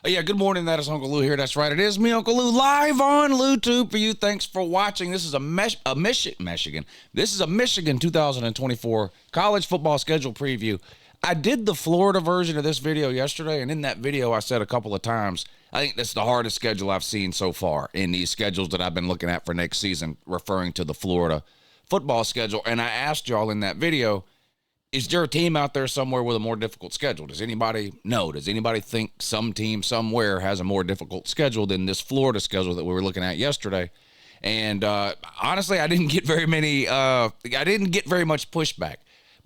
Yeah, good morning. That is Uncle Lou here. That's right. It is me, Uncle Lou, live on LouTube for you. Thanks for watching. This is Michigan. This is a Michigan 2024 college football schedule preview. I did the Florida version of this video yesterday, and in that video, I said a couple of times, I think this is the hardest schedule I've seen so far in these schedules that I've been looking at for next season, referring to the Florida football schedule. And I asked y'all in that video, is there a team out there somewhere with a more difficult schedule? Does anybody know? Does anybody think some team somewhere has a more difficult schedule than this Florida schedule that we were looking at yesterday? And honestly, I didn't get very much pushback.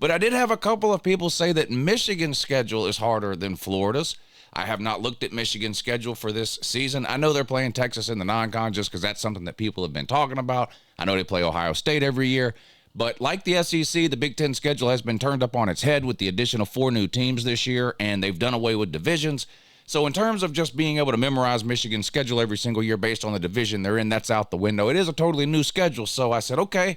But I did have a couple of people say that Michigan's schedule is harder than Florida's. I have not looked at Michigan's schedule for this season. I know they're playing Texas in the non-con just because that's something that people have been talking about. I know they play Ohio State every year. But like the SEC, the Big Ten schedule has been turned up on its head with the addition of 4 new teams this year, and they've done away with divisions. So in terms of just being able to memorize Michigan's schedule every single year based on the division they're in, that's out the window. It is a totally new schedule. So I said, okay,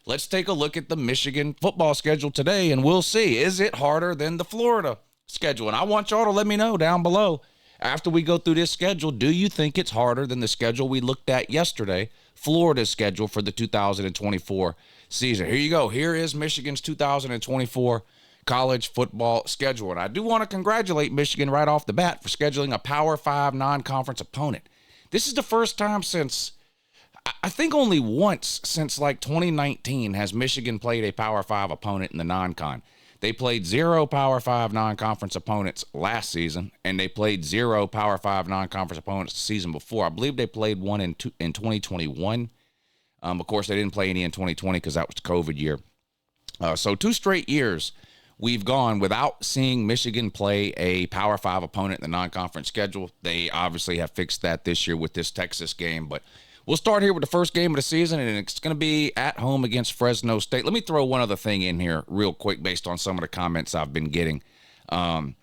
let's take a look at the Michigan football schedule today, and we'll see. Is it harder than the Florida schedule? And I want y'all to let me know down below. After we go through this schedule, do you think it's harder than the schedule we looked at yesterday, Florida's schedule for the 2024 season? Here you go. Here is Michigan's 2024 college football schedule. And I do want to congratulate Michigan right off the bat for scheduling a Power 5 non-conference opponent. This is the first time since, I think only once since like 2019 has Michigan played a Power 5 opponent in the non-con. They played 0 Power 5 non-conference opponents last season, and they played 0 Power 5 non-conference opponents the season before. I believe they played one in 2021. Of course, they didn't play any in 2020 because that was the COVID year. So 2 straight years we've gone without seeing Michigan play a Power 5 opponent in the non-conference schedule. They obviously have fixed that this year with this Texas game, but we'll start here with the first game of the season, and it's going to be at home against Fresno State. Let me throw one other thing in here real quick based on some of the comments I've been getting on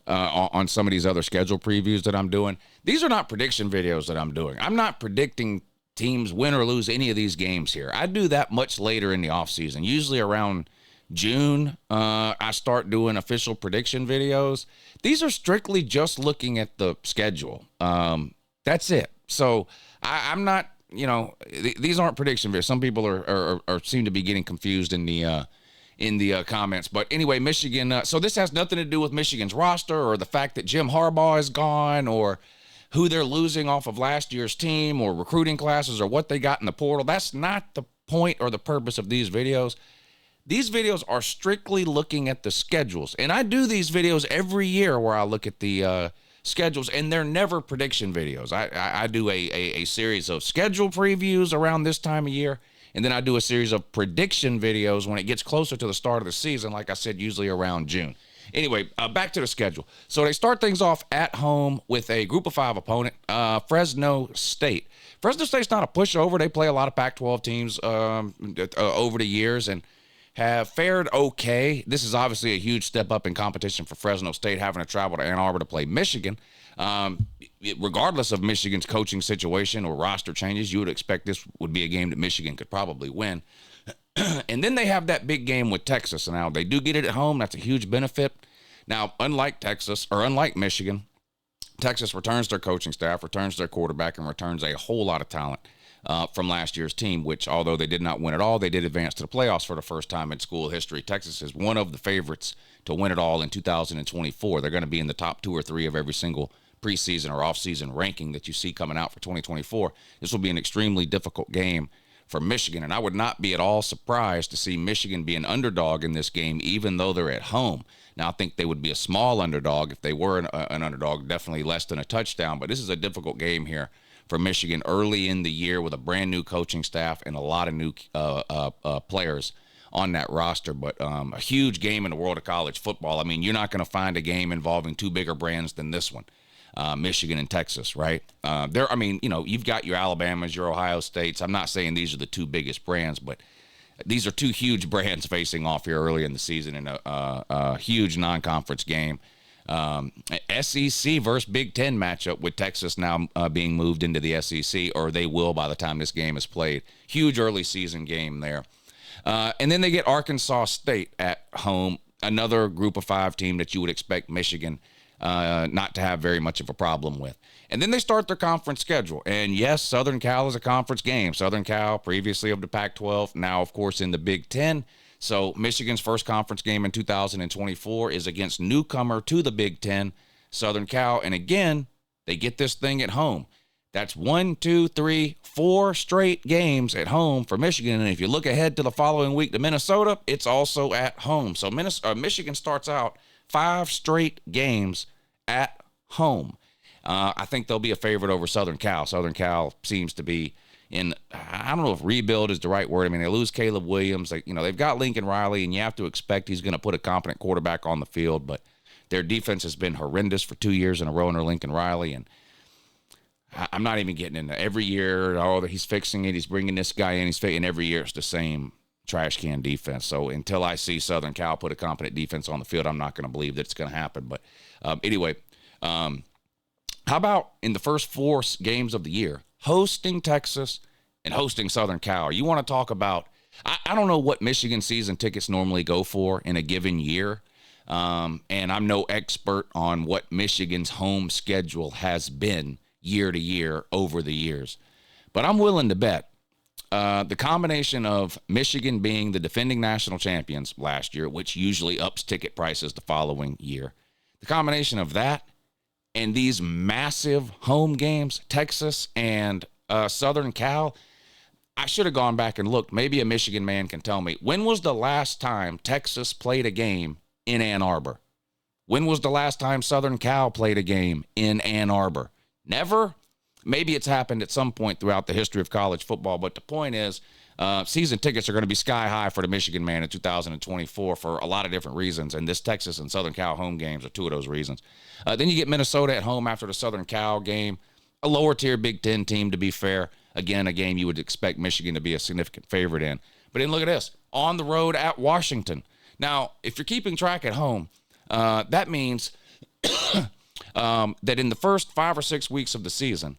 some of these other schedule previews that I'm doing. These are not prediction videos that I'm doing. I'm not predicting teams win or lose any of these games here. I do that much later in the offseason, usually around June. I start doing official prediction videos. These are strictly just looking at the schedule. That's it. So I'm not, these aren't prediction videos. Some people are seem to be getting confused in the comments. But anyway, Michigan. So this has nothing to do with Michigan's roster or the fact that Jim Harbaugh is gone or who they're losing off of last year's team or recruiting classes or what they got in the portal. That's not the point or the purpose of these videos. These videos are strictly looking at the schedules. And I do these videos every year where I look at the schedules, and they're never prediction videos. I do a series of schedule previews around this time of year, and then I do a series of prediction videos when it gets closer to the start of the season, like I said, usually around June. Anyway, back to the schedule. So they start things off at home with a group of 5 opponent, Fresno State. Fresno State's not a pushover. They play a lot of Pac-12 teams over the years and have fared okay. This is obviously a huge step up in competition for Fresno State, having to travel to Ann Arbor to play Michigan. Regardless of Michigan's coaching situation or roster changes, you would expect this would be a game that Michigan could probably win. And then they have that big game with Texas. Now, they do get it at home. That's a huge benefit. Now, unlike Michigan, Texas returns their coaching staff, returns their quarterback, and returns a whole lot of talent from last year's team, which, although they did not win it all, they did advance to the playoffs for the first time in school history. Texas is one of the favorites to win it all in 2024. They're going to be in the top 2 or 3 of every single preseason or offseason ranking that you see coming out for 2024. This will be an extremely difficult game for Michigan, and I would not be at all surprised to see Michigan be an underdog in this game, even though they're at home. Now, I think they would be a small underdog if they were an underdog, definitely less than a touchdown, but this is a difficult game here for Michigan early in the year with a brand new coaching staff and a lot of new players on that roster. But a huge game in the world of college football. I mean, you're not going to find a game involving 2 bigger brands than this one. Michigan and Texas, right? You've got your Alabamas, your Ohio States. I'm not saying these are the 2 biggest brands, but these are 2 huge brands facing off here early in the season in a huge non-conference game. SEC versus Big Ten matchup with Texas now being moved into the SEC, or they will by the time this game is played. Huge early season game there. And then they get Arkansas State at home, another group of 5 team that you would expect Michigan not to have very much of a problem with. And then they start their conference schedule. And yes, Southern Cal is a conference game. Southern Cal, previously of the Pac-12, now, of course, in the Big Ten. So Michigan's first conference game in 2024 is against newcomer to the Big Ten, Southern Cal. And again, they get this thing at home. That's 1, 2, 3, 4 straight games at home for Michigan. And if you look ahead to the following week to Minnesota, it's also at home. So Michigan starts out 5 straight games at home. I think they'll be a favorite over Southern Cal. Southern Cal seems to be in, I don't know if rebuild is the right word. I mean, they lose Caleb Williams. They've got Lincoln Riley, and you have to expect he's going to put a competent quarterback on the field. But their defense has been horrendous for 2 years in a row under Lincoln Riley. And I'm not even getting into every year, he's fixing it. He's bringing this guy in. He's fixing every year. It's the same trash can defense. So until I see Southern Cal put a competent defense on the field, I'm not going to believe that it's going to happen. But anyway, how about in the first 4 games of the year, hosting Texas and hosting Southern Cal? You want to talk about, I don't know what Michigan season tickets normally go for in a given year. And I'm no expert on what Michigan's home schedule has been year to year over the years. But I'm willing to bet the combination of Michigan being the defending national champions last year, which usually ups ticket prices the following year, the combination of that and these massive home games, Texas and Southern Cal, I should have gone back and looked. Maybe a Michigan man can tell me. When was the last time Texas played a game in Ann Arbor? When was the last time Southern Cal played a game in Ann Arbor? Never. Maybe it's happened at some point throughout the history of college football, but the point is season tickets are going to be sky high for the Michigan man in 2024 for a lot of different reasons, and this Texas and Southern Cal home games are 2 of those reasons. Then you get Minnesota at home after the Southern Cal game, a lower-tier Big Ten team, to be fair. Again, a game you would expect Michigan to be a significant favorite in. But then look at this, on the road at Washington. Now, if you're keeping track at home, that means that in the first 5 or 6 weeks of the season,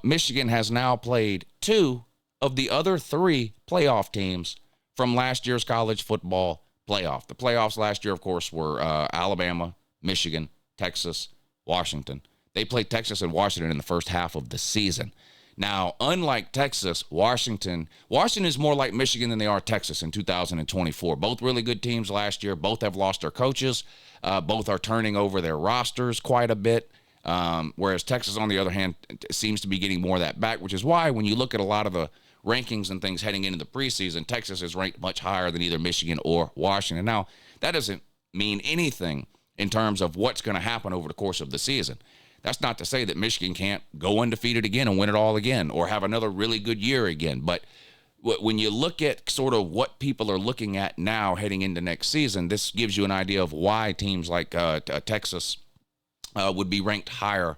Michigan has now played 2 of the other 3 playoff teams from last year's college football playoff. The playoffs last year, of course, were Alabama, Michigan, Texas, Washington. They played Texas and Washington in the first half of the season. Now, unlike Texas, Washington is more like Michigan than they are Texas in 2024. Both really good teams last year. Both have lost their coaches. Both are turning over their rosters quite a bit. Whereas Texas, on the other hand, seems to be getting more of that back, which is why when you look at a lot of the rankings and things heading into the preseason, Texas is ranked much higher than either Michigan or Washington. Now, that doesn't mean anything in terms of what's going to happen over the course of the season. That's not to say that Michigan can't go undefeated again and win it all again or have another really good year again. But when you look at sort of what people are looking at now heading into next season, this gives you an idea of why teams like Texas would be ranked higher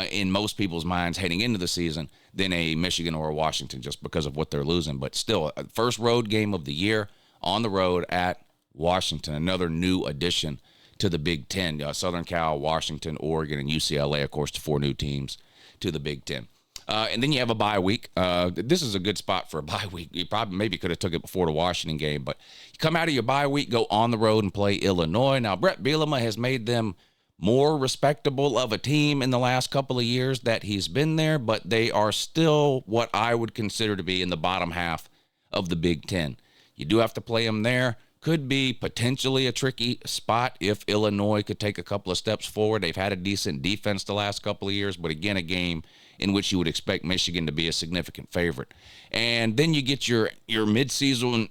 in most people's minds heading into the season than a Michigan or a Washington, just because of what they're losing. But still, first road game of the year on the road at Washington, another new addition to the Big Ten. Southern Cal, Washington, Oregon, and UCLA, of course, the 4 new teams to the Big Ten. And then you have a bye week. This is a good spot for a bye week. You probably maybe could have took it before the Washington game, but you come out of your bye week, go on the road and play Illinois. Now, Brett Bielema has made them more respectable of a team in the last couple of years that he's been there, but they are still what I would consider to be in the bottom half of the Big Ten. You do have to play them there. Could be potentially a tricky spot if Illinois could take a couple of steps forward. They've had a decent defense the last couple of years, but again, a game in which you would expect Michigan to be a significant favorite. And then you get your midseason,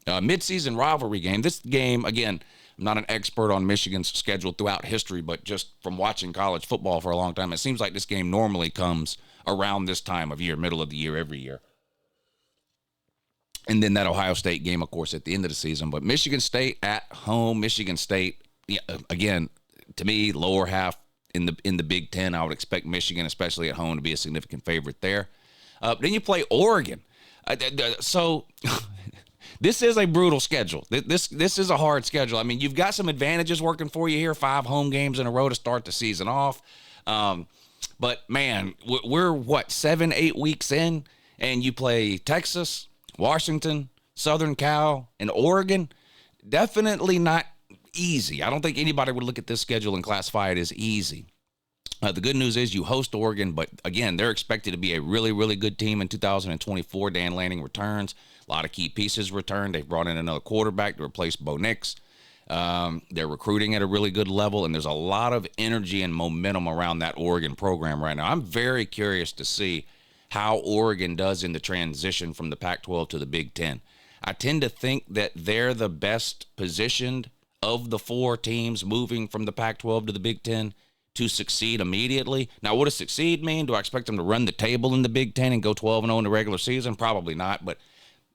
midseason rivalry game. This game, again, I'm not an expert on Michigan's schedule throughout history, but just from watching college football for a long time, it seems like this game normally comes around this time of year, middle of the year, every year. And then that Ohio State game, of course, at the end of the season. But Michigan State at home, Michigan State, again, to me, lower half in the Big Ten. I would expect Michigan, especially at home, to be a significant favorite there. Then you play Oregon. So this is a brutal schedule. This is a hard schedule. I mean, you've got some advantages working for you here, 5 home games in a row to start the season off. But, man, we're, 7-8 weeks in, and you play Texas, Washington, Southern Cal, and Oregon. Definitely not easy. I don't think anybody would look at this schedule and classify it as easy. The good news is you host Oregon, but again, they're expected to be a really, really good team in 2024. Dan Lanning returns. A lot of key pieces return. They've brought in another quarterback to replace Bo Nix. They're recruiting at a really good level, and there's a lot of energy and momentum around that Oregon program right now. I'm very curious to see how Oregon does in the transition from the Pac-12 to the Big Ten. I tend to think that they're the best positioned of the four teams moving from the Pac-12 to the Big Ten to succeed immediately. Now, what does succeed mean? Do I expect them to run the table in the Big Ten and go 12-0 in the regular season? Probably not, but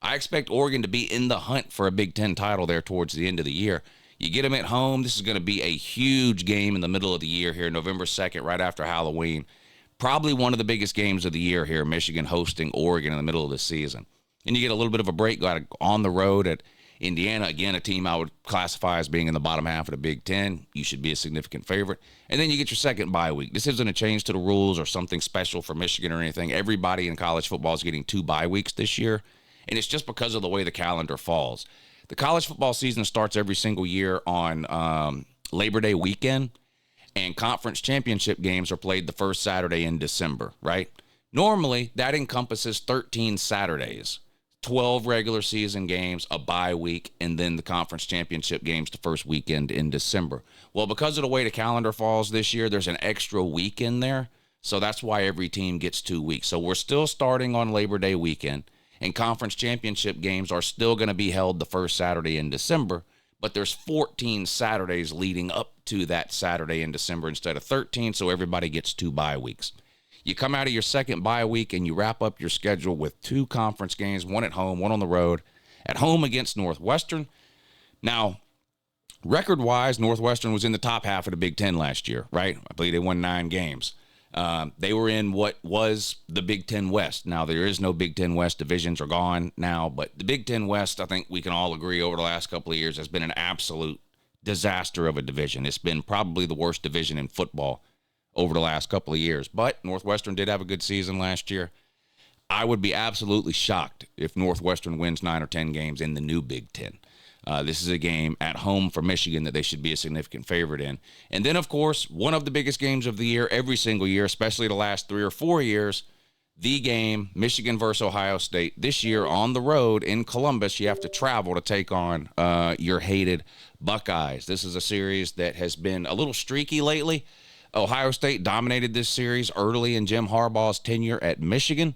I expect Oregon to be in the hunt for a Big Ten title there towards the end of the year. You get them at home. This is going to be a huge game in the middle of the year here, November 2nd, right after Halloween. Probably one of the biggest games of the year here, Michigan hosting Oregon in the middle of the season. And you get a little bit of a break on the road at Indiana, again, a team I would classify as being in the bottom half of the Big Ten. You should be a significant favorite. And then you get your second bye week. This isn't a change to the rules or something special for Michigan or anything. Everybody in college football is getting 2 bye weeks this year, and it's just because of the way the calendar falls. The college football season starts every single year on Labor Day weekend, and conference championship games are played the first Saturday in December, right? Normally, that encompasses 13 Saturdays. 12 regular season games, a bye week, and then the conference championship games the first weekend in December. Well, because of the way the calendar falls this year, there's an extra week in there, so that's why every team gets 2 weeks. So we're still starting on Labor Day weekend, and conference championship games are still going to be held the first Saturday in December, but there's 14 Saturdays leading up to that Saturday in December instead of 13, so everybody gets 2 bye weeks. You come out of your second bye week and you wrap up your schedule with 2 conference games, one at home, one on the road. At home against Northwestern. Now, record-wise, Northwestern was in the top half of the Big Ten last year, right? I believe they won 9 games. They were in what was the Big Ten West. Now, there is no Big Ten West. Divisions are gone now, but the Big Ten West, I think we can all agree over the last couple of years, has been an absolute disaster of a division. It's been probably the worst division in football over the last couple of years. But Northwestern did have a good season last year. I would be absolutely shocked if Northwestern wins 9 or 10 games in the new Big Ten. This is a game at home for Michigan that they should be a significant favorite in. And then, of course, one of the biggest games of the year every single year, especially the last 3 or 4 years, the game, Michigan versus Ohio State. This year on the road in Columbus, you have to travel to take on your hated Buckeyes. This is a series that has been a little streaky lately. Ohio State dominated this series early in Jim Harbaugh's tenure at Michigan.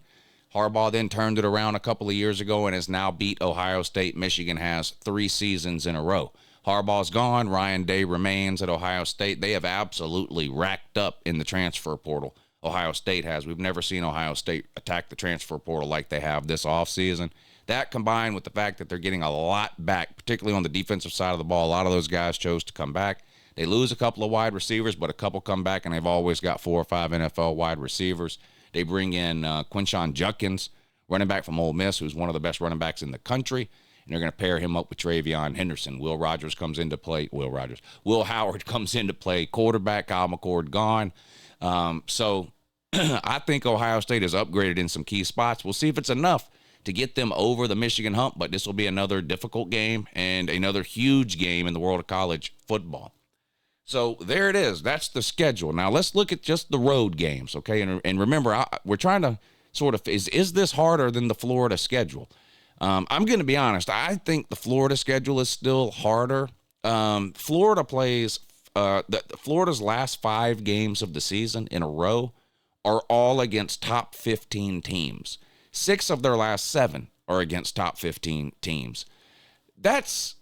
Harbaugh then turned it around a couple of years ago and has now beat Ohio State. Michigan has 3 seasons in a row. Harbaugh's gone. Ryan Day remains at Ohio State. They have absolutely racked up in the transfer portal. Ohio State has. We've never seen Ohio State attack the transfer portal like they have this offseason. That combined with the fact that they're getting a lot back, particularly on the defensive side of the ball. A lot of those guys chose to come back. They lose a couple of wide receivers, but a couple come back, and they've always got 4 or 5 NFL wide receivers. They bring in Quinshon Judkins, running back from Ole Miss, who's one of the best running backs in the country, and they're going to pair him up with Travion Henderson. Will Howard comes into play. Quarterback, Kyle McCord gone. So I think Ohio State has upgraded in some key spots. We'll see if it's enough to get them over the Michigan hump, but this will be another difficult game and another huge game in the world of college football. So there it is. That's the schedule. Now let's look at just the road games, okay? And remember, we're trying to sort of, is this harder than the Florida schedule? I'm going to be honest. I think the Florida schedule is still harder. Florida plays, Florida's last 5 games of the season in a row are all against top 15 teams. 6 of their last 7 are against top 15 teams. That's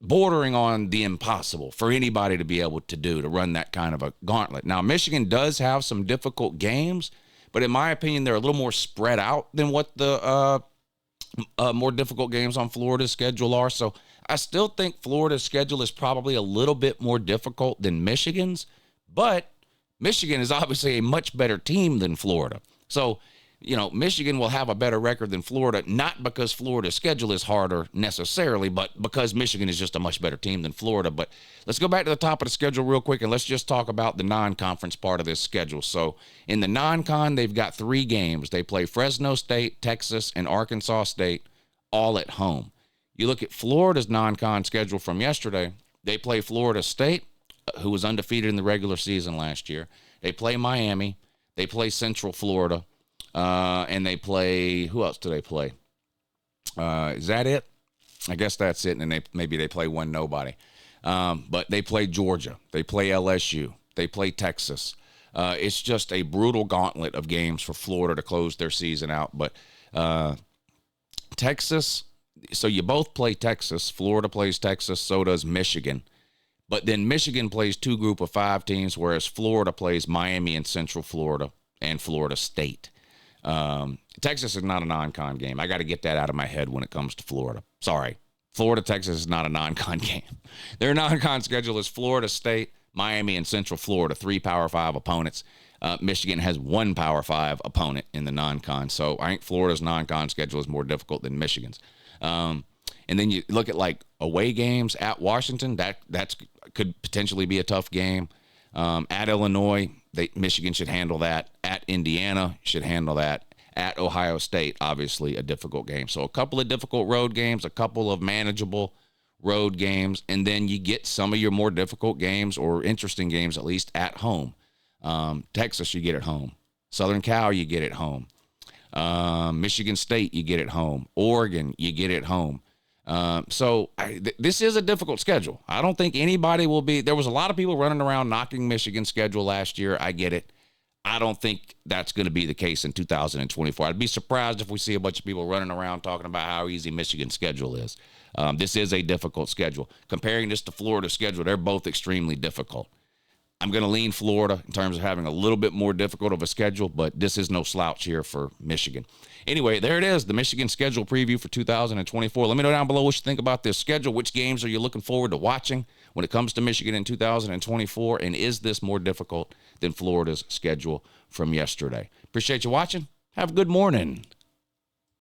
bordering on the impossible for anybody to be able to do, to run that kind of a gauntlet. Now, Michigan does have some difficult games, but in my opinion, they're a little more spread out than what the more difficult games on Florida's schedule are. So I still think Florida's schedule is probably a little bit more difficult than Michigan's, but Michigan is obviously a much better team than Florida. So, you know, Michigan will have a better record than Florida, not because Florida's schedule is harder necessarily, but because Michigan is just a much better team than Florida. But let's go back to the top of the schedule real quick, and let's just talk about the non-conference part of this schedule. So in the non-con, they've got 3 games. They play Fresno State, Texas, and Arkansas State all at home. You look at Florida's non-con schedule from yesterday, They play Florida State, who was undefeated in the regular season last year. They play Miami. They play Central Florida. And they play, who else do they play? Is that it? I guess that's it. And maybe they play one nobody. But they play Georgia. They play LSU. They play Texas. It's just a brutal gauntlet of games for Florida to close their season out. But Texas, so you both play Texas. Florida plays Texas, so does Michigan. But then Michigan plays 2 group of 5 teams, whereas Florida plays Miami and Central Florida and Florida State. Texas is not a non-con game. I got to get that out of my head when it comes to Florida. Sorry. Florida, Texas is not a non-con game. Their non-con schedule is Florida State, Miami, and Central Florida, 3 Power 5 opponents. Michigan has 1 Power 5 opponent in the non-con. So I think Florida's non-con schedule is more difficult than Michigan's. And then you look at like away games at Washington. That could potentially be a tough game. At Illinois, Michigan should handle that. At Indiana, should handle that. At Ohio State, obviously a difficult game. So a couple of difficult road games, a couple of manageable road games, and then you get some of your more difficult games or interesting games, at least at home. Texas, you get at home. Southern Cal, you get at home. Michigan State, you get at home. Oregon, you get at home. This is a difficult schedule. I don't think anybody will be. There was a lot of people running around knocking Michigan's schedule last year. I get it. I don't think that's going to be the case in 2024. I'd be surprised if we see a bunch of people running around talking about how easy Michigan's schedule is. This is a difficult schedule. Comparing this to Florida's schedule, they're both extremely difficult. I'm going to lean Florida in terms of having a little bit more difficult of a schedule, but this is no slouch here for Michigan. Anyway, there it is, the Michigan schedule preview for 2024. Let me know down below what you think about this schedule. Which games are you looking forward to watching when it comes to Michigan in 2024? And is this more difficult than Florida's schedule from yesterday? Appreciate you watching. Have a good morning.